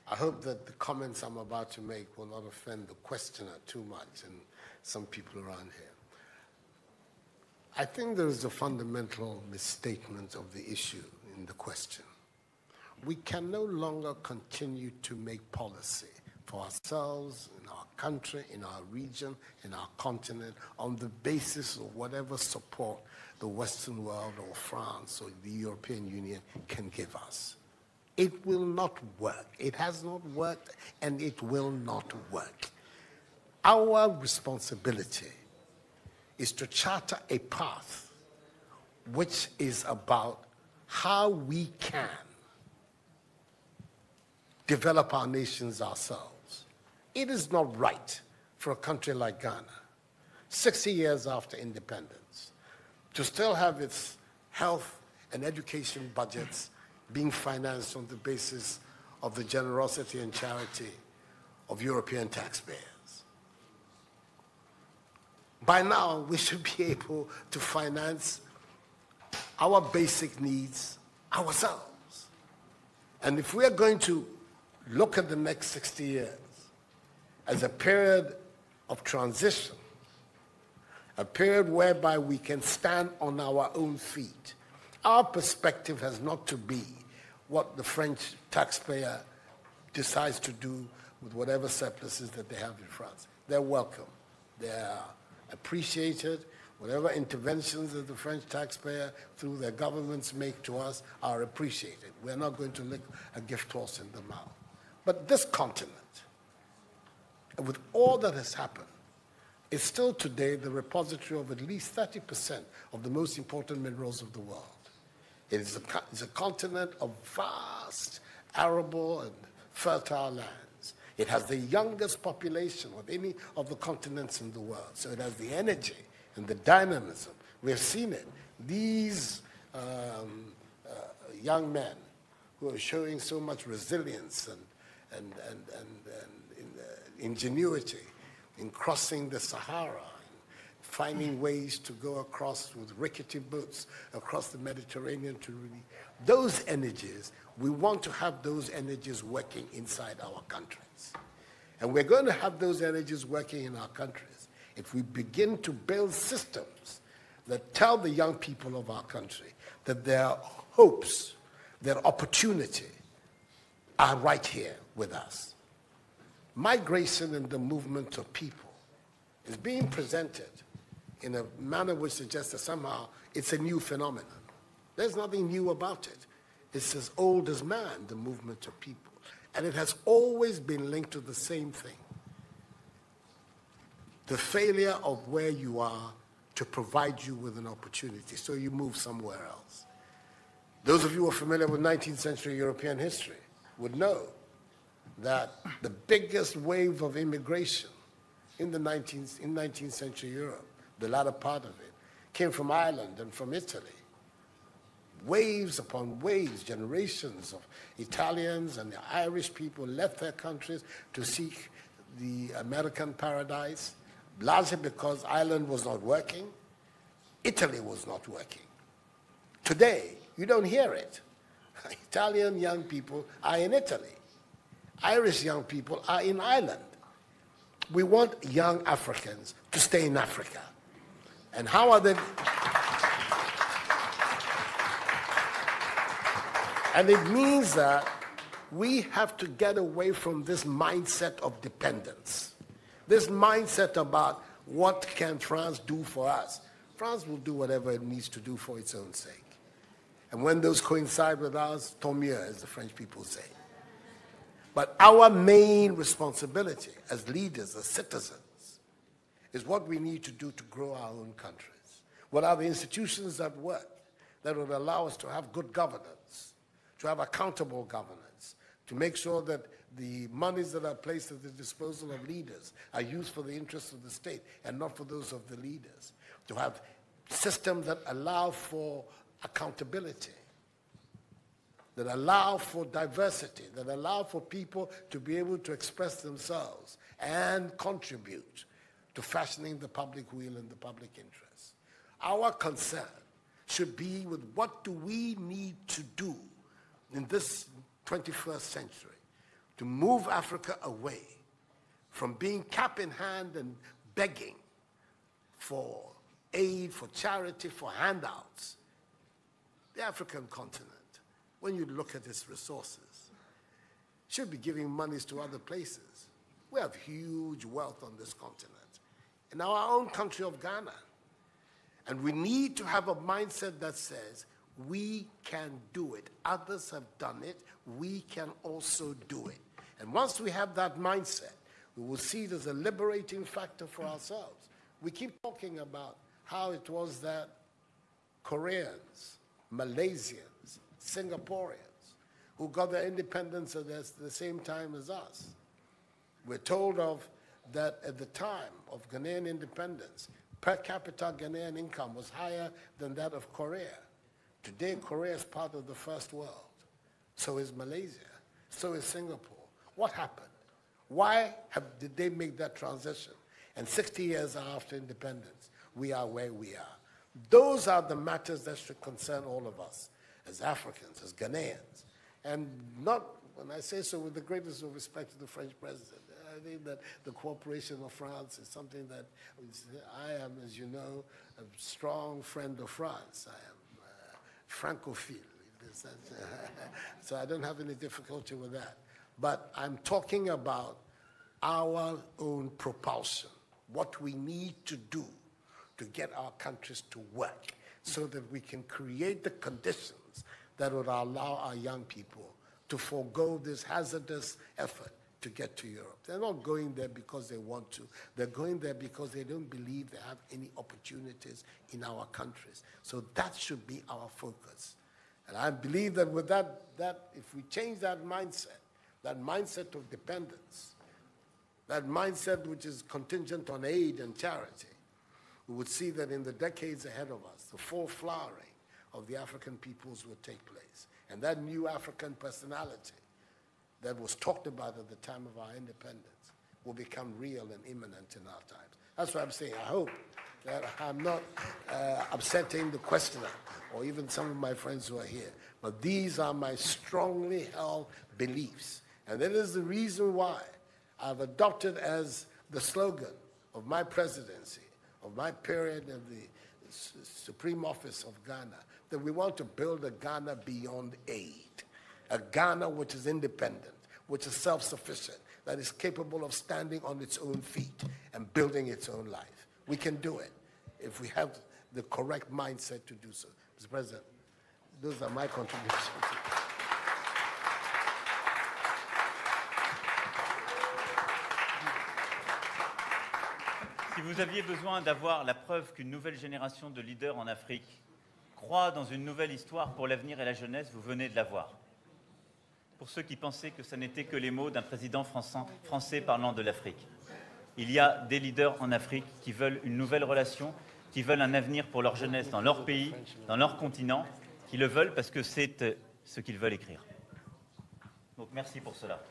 I hope that the comments I'm about to make will not offend the questioner too much and some people around here. I think there is a fundamental misstatement of the issue in the question. We can no longer continue to make policy for ourselves, in our country, in our region, in our continent, on the basis of whatever support the Western world or France or the European Union can give us. It will not work. It has not worked, and it will not work. Our responsibility is to charter a path which is about how we can develop our nations ourselves. It is not right for a country like Ghana, 60 years after independence, to still have its health and education budgets being financed on the basis of the generosity and charity of European taxpayers. By now, we should be able to finance our basic needs ourselves. And if we are going to look at the next 60 years as a period of transition, a period whereby we can stand on our own feet, our perspective has not to be what the French taxpayer decides to do with whatever surpluses that they have in France. They're welcome. They're appreciated. Whatever interventions that the French taxpayer through their governments make to us are appreciated. We're not going to lick a gift horse in the mouth. But this continent, with all that has happened, is still today the repository of at least 30% of the most important minerals of the world. It is a continent of vast, arable and fertile lands. It has the youngest population of any of the continents in the world. So it has the energy and the dynamism. We have seen it. These young men who are showing so much resilience and ingenuity in crossing the Sahara, finding ways to go across with rickety boats across the Mediterranean to really, those energies, we want to have those energies working inside our countries. And we're going to have those energies working in our countries if we begin to build systems that tell the young people of our country that their hopes, their opportunity are right here with us. Migration and the movement of people is being presented in a manner which suggests that somehow it's a new phenomenon. There's nothing new about it. It's as old as man, the movement of people. And it has always been linked to the same thing. The failure of where you are to provide you with an opportunity, so you move somewhere else. Those of you who are familiar with 19th century European history would know that the biggest wave of immigration in 19th century Europe, the latter part of it, came from Ireland and from Italy. Waves upon waves, generations of Italians and the Irish people left their countries to seek the American paradise, largely because Ireland was not working, Italy was not working. Today, you don't hear it. Italian young people are in Italy. Irish young people are in Ireland. We want young Africans to stay in Africa. And how are they? And it means that we have to get away from this mindset of dependence. This mindset about what can France do for us. France will do whatever it needs to do for its own sake. And when those coincide with ours, tant mieux, as the French people say. But our main responsibility as leaders, as citizens, is what we need to do to grow our own countries. What are the institutions that work that would allow us to have good governance, to have accountable governance, to make sure that the monies that are placed at the disposal of leaders are used for the interests of the state and not for those of the leaders, to have systems that allow for accountability, that allow for diversity, that allow for people to be able to express themselves and contribute to fashioning the public will and the public interest. Our concern should be with what do we need to do in this 21st century to move Africa away from being cap in hand and begging for aid, for charity, for handouts. The African continent, when you look at its resources, should be giving monies to other places. We have huge wealth on this continent, in our own country of Ghana. And we need to have a mindset that says, we can do it. Others have done it. We can also do it. And once we have that mindset, we will see it as a liberating factor for ourselves. We keep talking about how it was that Koreans, Malaysians, Singaporeans, who got their independence at the same time as us. We're told of that at the time of Ghanaian independence, per capita Ghanaian income was higher than that of Korea. Today, Korea is part of the first world. So is Malaysia. So is Singapore. What happened? Why did they make that transition? And 60 years after independence, we are where we are. Those are the matters that should concern all of us as Africans, as Ghanaians. And not, when I say so, with the greatest of respect to the French president. I think that the cooperation of France is something that I am, as you know, a strong friend of France. I am Francophile. So I don't have any difficulty with that. But I'm talking about our own propulsion, what we need to do to get our countries to work so that we can create the conditions that would allow our young people to forego this hazardous effort to get to Europe. They're not going there because they want to. They're going there because they don't believe they have any opportunities in our countries. So that should be our focus. And I believe that with that if we change that mindset of dependence, that mindset which is contingent on aid and charity, we would see that in the decades ahead of us, the full flowering of the African peoples would take place. And that new African personality that was talked about at the time of our independence will become real and imminent in our times. That's what I'm saying. I hope that I'm not upsetting the questioner or even some of my friends who are here. But these are my strongly held beliefs. And that is the reason why I've adopted as the slogan of my presidency, of my period of the Supreme Office of Ghana, that we want to build a Ghana beyond aid, a Ghana which is independent, which is self-sufficient, that is capable of standing on its own feet and building its own life. We can do it if we have the correct mindset to do so. Mr. President, those are my contributions. Si vous aviez besoin d'avoir la preuve qu'une nouvelle génération de leaders en Afrique croit dans une nouvelle histoire pour l'avenir et la jeunesse, vous venez de l'avoir. Pour ceux qui pensaient que ce n'était que les mots d'un président français parlant de l'Afrique. Il y a des leaders en Afrique qui veulent une nouvelle relation, qui veulent un avenir pour leur jeunesse dans leur pays, dans leur continent, qui le veulent parce que c'est ce qu'ils veulent écrire. Donc merci pour cela.